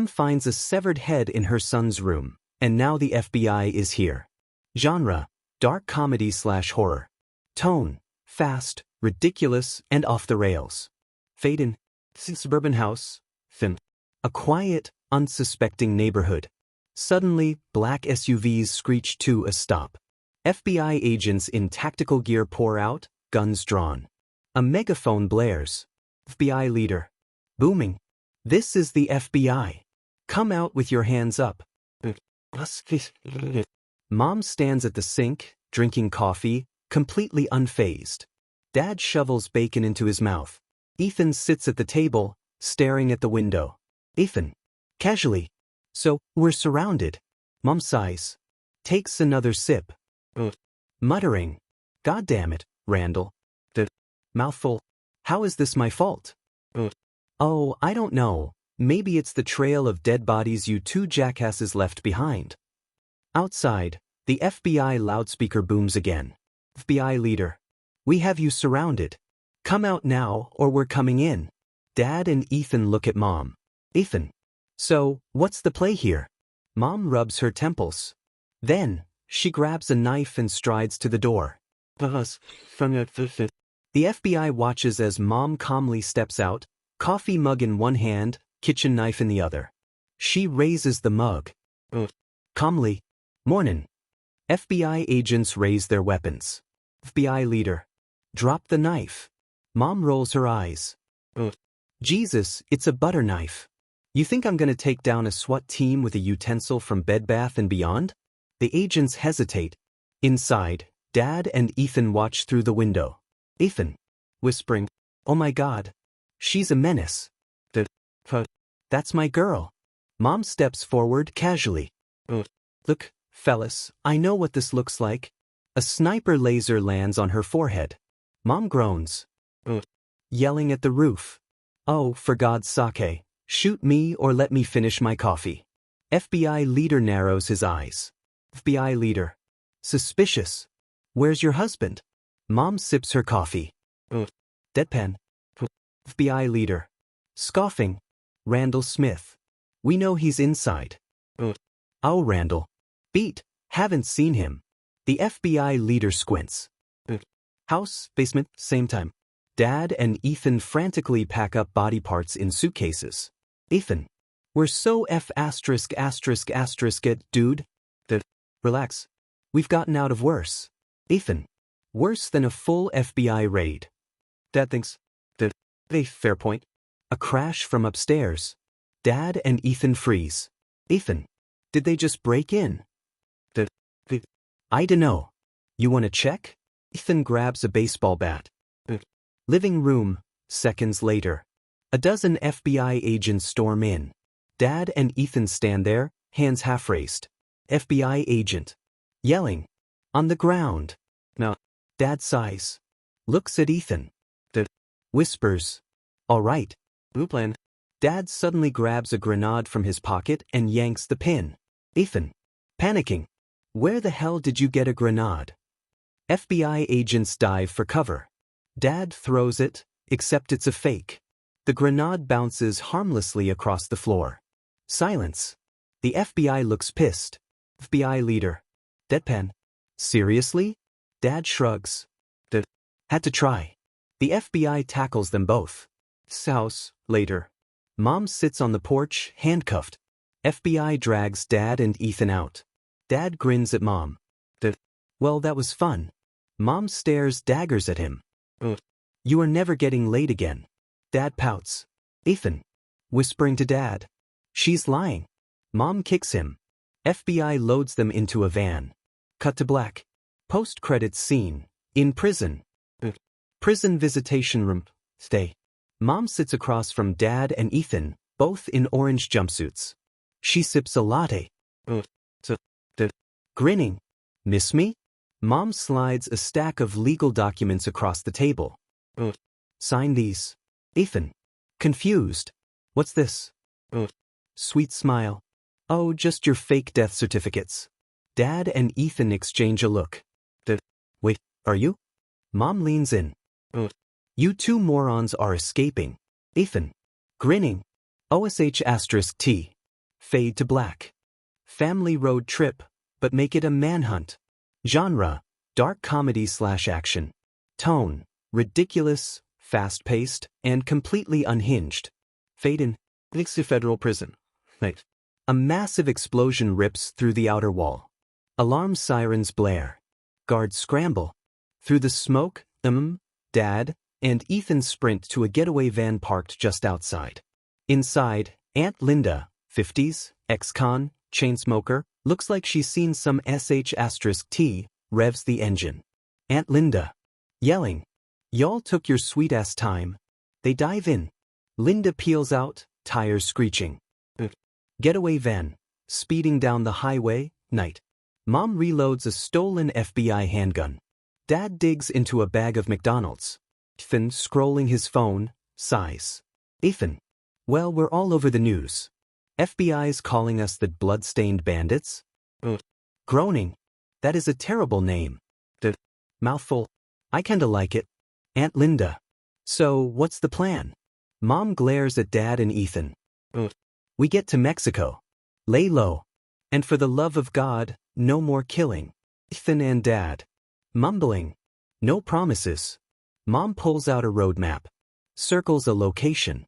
Finds a severed head in her son's room, and now the FBI is here. Genre: dark comedy/horror. Tone: fast, ridiculous, and off the rails. Fade in: suburban house. Film: a quiet, unsuspecting neighborhood. Suddenly, black SUVs screech to a stop. FBI agents in tactical gear pour out, guns drawn. A megaphone blares. FBI leader. Booming. This is the FBI. Come out with your hands up. Mom stands at the sink, drinking coffee, completely unfazed. Dad shovels bacon into his mouth. Ethan sits at the table, staring at the window. Ethan. Casually. So, we're surrounded. Mom sighs. Takes another sip. Muttering. God damn it, Randall. Mouthful. How is this my fault? Oh, I don't know. Maybe it's the trail of dead bodies you two jackasses left behind. Outside, the FBI loudspeaker booms again. FBI leader. We have you surrounded. Come out now or we're coming in. Dad and Ethan look at Mom. Ethan. So, what's the play here? Mom rubs her temples. Then, she grabs a knife and strides to the door. The FBI watches as Mom calmly steps out, coffee mug in one hand, kitchen knife in the other. She raises the mug. Calmly. Mornin'. FBI agents raise their weapons. FBI leader. Drop the knife. Mom rolls her eyes. Jesus, it's a butter knife. You think I'm gonna take down a SWAT team with a utensil from Bed Bath & Beyond? The agents hesitate. Inside, Dad and Ethan watch through the window. Ethan. Whispering. Oh my God. She's a menace. That's my girl. Mom steps forward casually. Look, fellas, I know what this looks like. A sniper laser lands on her forehead. Mom groans. Yelling at the roof. Oh, for God's sake, shoot me or let me finish my coffee. FBI leader narrows his eyes. FBI leader. Suspicious. Where's your husband? Mom sips her coffee. Deadpan. FBI leader. Scoffing. Randall Smith. We know he's inside. Oh, Randall. Beat. Haven't seen him. The FBI leader squints. House, basement, same time. Dad and Ethan frantically pack up body parts in suitcases. Ethan. We're so it, dude. Relax. We've gotten out of worse. Ethan. Worse than a full FBI raid. Dad thinks. Fair point. A crash from upstairs. Dad and Ethan freeze. Ethan. Did they just break in? I dunno. You wanna check? Ethan grabs a baseball bat. Living room, seconds later. A dozen FBI agents storm in. Dad and Ethan stand there, hands half raised. FBI agent. Yelling. On the ground. No. Dad sighs. Looks at Ethan. Whispers. All right. Blue plan. Dad suddenly grabs a grenade from his pocket and yanks the pin. Ethan. Panicking. Where the hell did you get a grenade? FBI agents dive for cover. Dad throws it, except it's a fake. The grenade bounces harmlessly across the floor. Silence. The FBI looks pissed. FBI leader. Deadpan. Seriously? Dad shrugs. Had to try. The FBI tackles them both. House, later. Mom sits on the porch, handcuffed. FBI drags Dad and Ethan out. Dad grins at Mom. Well, that was fun. Mom stares daggers at him. You are never getting laid again. Dad pouts. Ethan. Whispering to Dad. She's lying. Mom kicks him. FBI loads them into a van. Cut to black. Post-credits scene. In prison. Prison visitation room. Stay. Mom sits across from Dad and Ethan, both in orange jumpsuits. She sips a latte. Grinning. Miss me? Mom slides a stack of legal documents across the table. Sign these. Ethan. Confused. What's this? Sweet smile. Oh, just your fake death certificates. Dad and Ethan exchange a look. Wait, are you? Mom leans in. You two morons are escaping. Ethan. Grinning. OSH*T. Fade to black. Family road trip, but make it a manhunt. Genre, dark comedy/action. Tone, ridiculous, fast-paced, and completely unhinged. Fade in. Nixie Federal Prison. Night. A massive explosion rips through the outer wall. Alarm sirens blare. Guards scramble. Through the smoke, Dad, and Ethan sprint to a getaway van parked just outside. Inside, Aunt Linda, 50s, ex-con, chainsmoker, looks like she's seen some sh*T, revs the engine. Aunt Linda, yelling, "Y'all took your sweet-ass time." They dive in. Linda peels out, tires screeching. Getaway van, speeding down the highway, night. Mom reloads a stolen FBI handgun. Dad digs into a bag of McDonald's. Ethan, scrolling his phone, sighs. Ethan, well, we're all over the news. FBI's calling us the blood-stained bandits? Groaning, that is a terrible name. Mouthful, I kinda like it. Aunt Linda, so what's the plan? Mom glares at Dad and Ethan. We get to Mexico. Lay low. And for the love of God, no more killing. Ethan and Dad, mumbling. No promises. Mom pulls out a road map. Circles a location.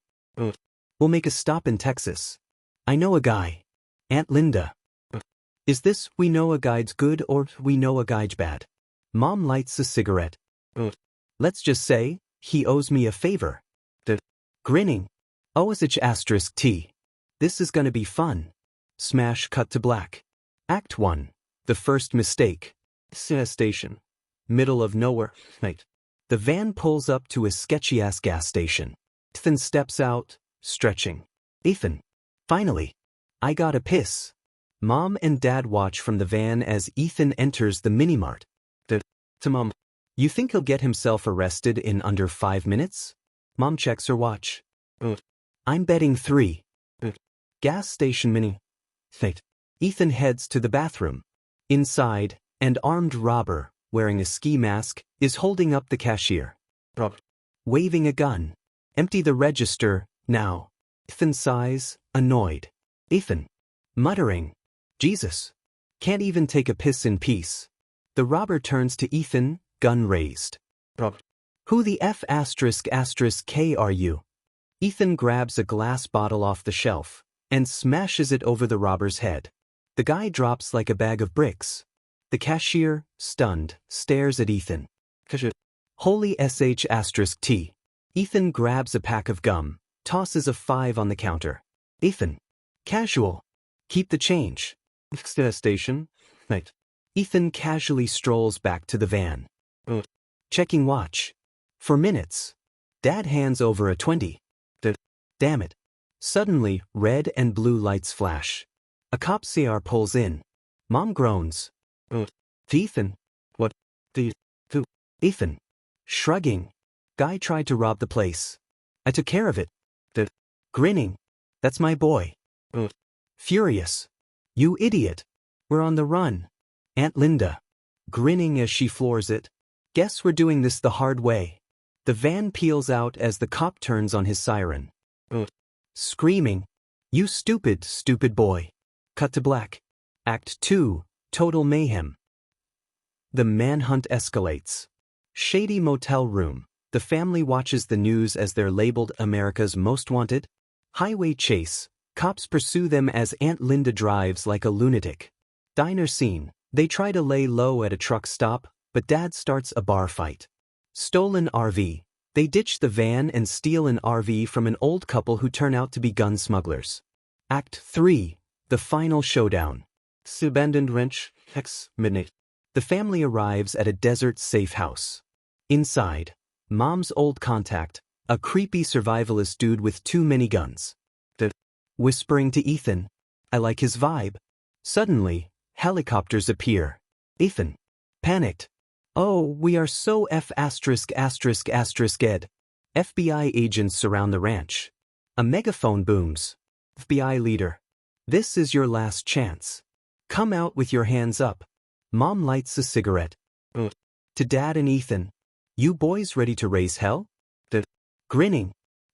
We'll make a stop in Texas. I know a guy. Aunt Linda. Is this we know a guide's good or we know a guide's bad? Mom lights a cigarette. Let's just say, he owes me a favor. Grinning. **T. This is gonna be fun. Smash cut to black. Act 1. The first mistake. Station. Middle of nowhere. Night. The van pulls up to a sketchy-ass gas station. Ethan steps out, stretching. Ethan. Finally. I gotta piss. Mom and Dad watch from the van as Ethan enters the minimart. To Mom. You think he'll get himself arrested in under 5 minutes? Mom checks her watch. I'm betting 3. Gas station mini. Ethan heads to the bathroom. Inside, an armed robber, wearing a ski mask, is holding up the cashier. Waving a gun. Empty the register, now. Ethan sighs, annoyed. Ethan. Muttering. Jesus. Can't even take a piss in peace. The robber turns to Ethan, gun raised. Who the F***K are you? Ethan grabs a glass bottle off the shelf and smashes it over the robber's head. The guy drops like a bag of bricks. The cashier, stunned, stares at Ethan. Holy **T. Ethan grabs a pack of gum, tosses a 5 on the counter. Ethan. Casual. Keep the change. Station. Night. Ethan casually strolls back to the van. Checking watch. For minutes. Dad hands over a 20. Damn it. Suddenly, red and blue lights flash. A cop CR pulls in. Mom groans. Ethan. What? Ethan. Shrugging. Guy tried to rob the place. I took care of it. Grinning. That's my boy. Furious. You idiot. We're on the run. Aunt Linda. Grinning as she floors it. Guess we're doing this the hard way. The van peels out as the cop turns on his siren. Screaming. You stupid, stupid boy. Cut to black. Act 2. Total mayhem. The manhunt escalates. Shady motel room. The family watches the news as they're labeled America's Most Wanted. Highway chase. Cops pursue them as Aunt Linda drives like a lunatic. Diner scene. They try to lay low at a truck stop, but Dad starts a bar fight. Stolen RV. They ditch the van and steal an RV from an old couple who turn out to be gun smugglers. Act 3. The final showdown. Abandoned ranch. Midnight. The family arrives at a desert safe house. Inside, Mom's old contact, a creepy survivalist dude with too many guns. Whispering to Ethan, I like his vibe. Suddenly, helicopters appear. Ethan. Panicked. Oh, we are so *********. FBI agents surround the ranch. A megaphone booms. FBI leader. This is your last chance. Come out with your hands up. Mom lights a cigarette. To Dad and Ethan. You boys ready to raise hell? Grinning.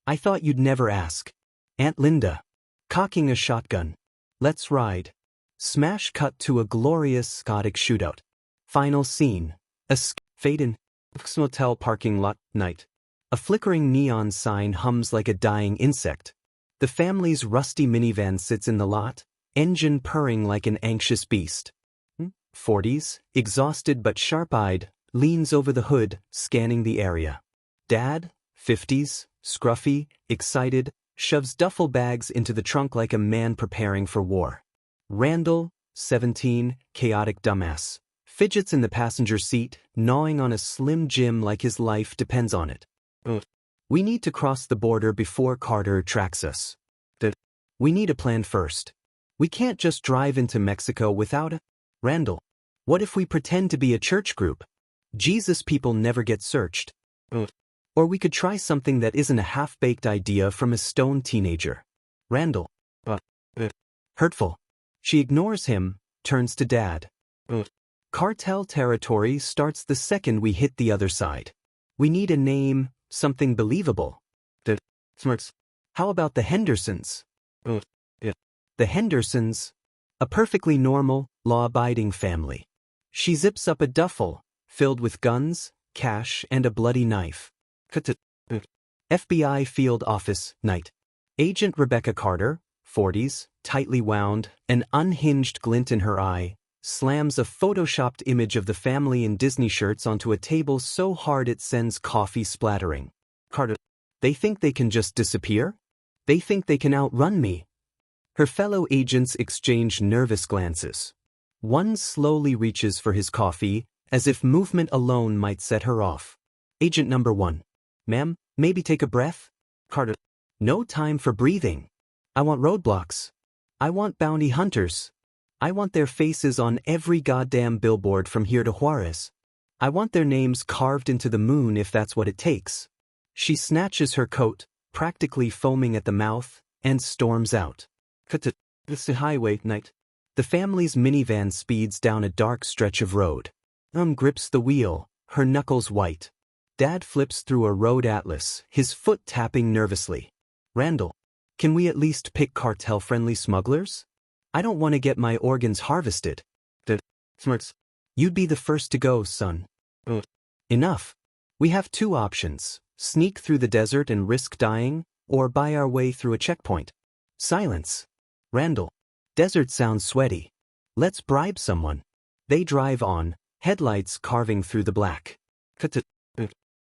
I thought you'd never ask. Aunt Linda. Cocking a shotgun. Let's ride. Smash cut to a glorious Scottish shootout. Final scene. Fade in. Hotel parking lot, night. A flickering neon sign hums like a dying insect. The family's rusty minivan sits in the lot, engine purring like an anxious beast. 40s, exhausted but sharp-eyed, leans over the hood, scanning the area. Dad, 50s, scruffy, excited, shoves duffel bags into the trunk like a man preparing for war. Randall, 17, chaotic dumbass, fidgets in the passenger seat, gnawing on a Slim Jim like his life depends on it. We need to cross the border before Carter tracks us. We need a plan first. We can't just drive into Mexico without a... Randall, what if we pretend to be a church group? Jesus people never get searched. Or we could try something that isn't a half-baked idea from a stoned teenager. Randall. Hurtful. She ignores him, turns to Dad. Cartel territory starts the second we hit the other side. We need a name, something believable. Smirks. How about the Hendersons? The Hendersons. A perfectly normal, law-abiding family. She zips up a duffel, filled with guns, cash, and a bloody knife. FBI field office, night. Agent Rebecca Carter, 40s, tightly wound, an unhinged glint in her eye, slams a photoshopped image of the family in Disney shirts onto a table so hard it sends coffee splattering. Carter. They think they can just disappear? They think they can outrun me. Her fellow agents exchange nervous glances. One slowly reaches for his coffee, as if movement alone might set her off. Agent number 1. Ma'am, maybe take a breath? Carter. No time for breathing. I want roadblocks. I want bounty hunters. I want their faces on every goddamn billboard from here to Juarez. I want their names carved into the moon if that's what it takes. She snatches her coat, practically foaming at the mouth, and storms out. It's the highway, night. The family's minivan speeds down a dark stretch of road. Grips the wheel, her knuckles white. Dad flips through a road atlas, his foot tapping nervously. Randall, can we at least pick cartel-friendly smugglers? I don't want to get my organs harvested. Smirks. You'd be the first to go, son. Enough. We have 2 options. Sneak through the desert and risk dying, or buy our way through a checkpoint. Silence. Randall. Desert sounds sweaty. Let's bribe someone. They drive on, headlights carving through the black.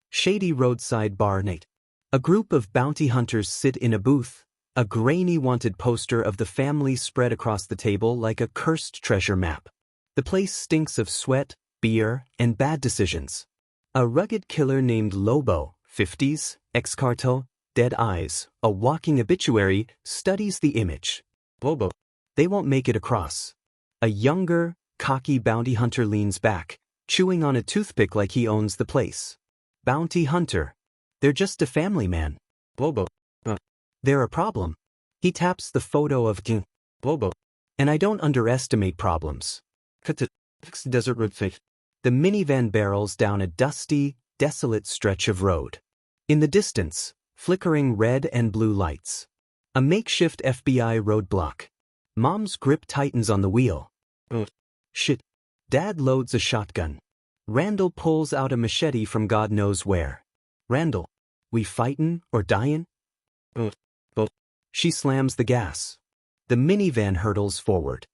Shady roadside bar, night. A group of bounty hunters sit in a booth, a grainy wanted poster of the family spread across the table like a cursed treasure map. The place stinks of sweat, beer, and bad decisions. A rugged killer named Lobo, 50s, ex-cartel, dead eyes, a walking obituary, studies the image. Lobo. They won't make it across. A younger, cocky bounty hunter leans back, chewing on a toothpick like he owns the place. Bounty hunter. They're just a family man. Lobo. They're a problem. He taps the photo of Lobo. And I don't underestimate problems. Desert road fake. The minivan barrels down a dusty, desolate stretch of road. In the distance, flickering red and blue lights. A makeshift FBI roadblock. Mom's grip tightens on the wheel. Shit. Dad loads a shotgun. Randall pulls out a machete from God knows where. Randall, we fightin' or dyin'? She slams the gas. The minivan hurtles forward.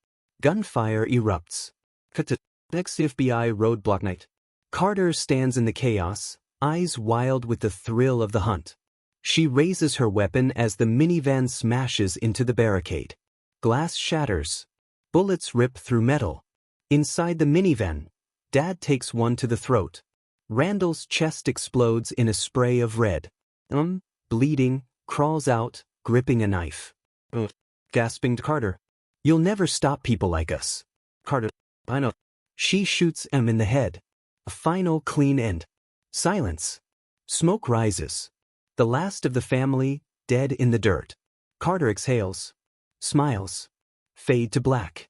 Gunfire erupts. Next FBI roadblock, night. Carter stands in the chaos, eyes wild with the thrill of the hunt. She raises her weapon as the minivan smashes into the barricade. Glass shatters. Bullets rip through metal. Inside the minivan, Dad takes one to the throat. Randall's chest explodes in a spray of red. Bleeding, crawls out, gripping a knife. Gasping to Carter. You'll never stop people like us. Carter. I know. She shoots him in the head. A final clean end. Silence. Smoke rises. The last of the family, dead in the dirt. Carter exhales. Smiles. Fade to black.